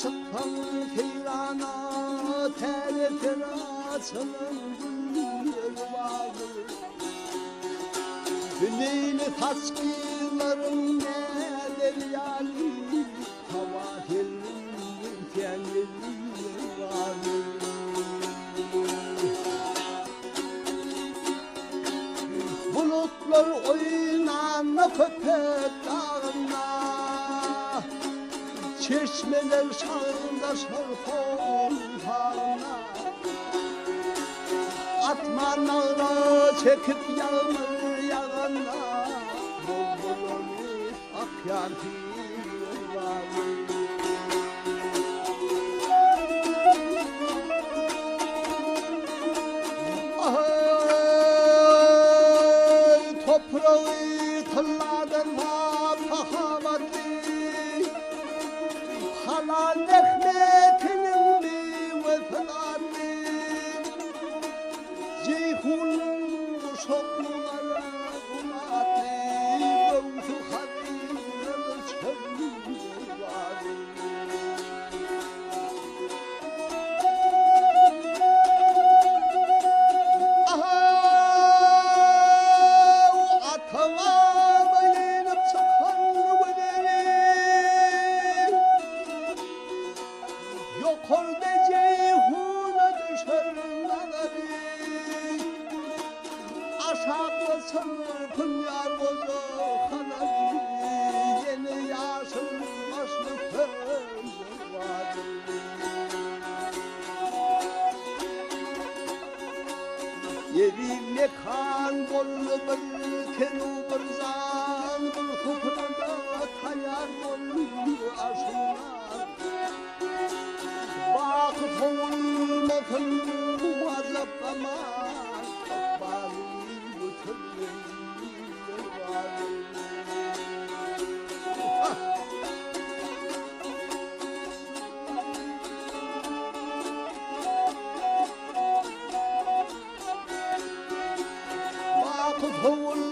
çıkan keyrana terefin açılır vardır. Güneyli taşkınlarım nedir yâli kavahirin kendini vardır. Bulutlar oynana köpek dağına, çeşmeler şağında şarkın tağına. Atma nağra çekip yağmur yağana, bol bol olup akyar diyorlar. Toprağı tırladın pahavatı, halal ekmetinin mi vefaları, ceyhun şoklulara kumatı, gövşü hadine çöllüvarı. Kolde ceyhuna düşer nagari, aşağıda sınıfın yar bozu kanari, yeni yaşın başlı kızı var. Yerine kan bollu bir kenu bir zan, bir hukukunda tayar bollu aşılar. Vakıf olmasın muazzap aman, bari götürün var. Vakıf olmasın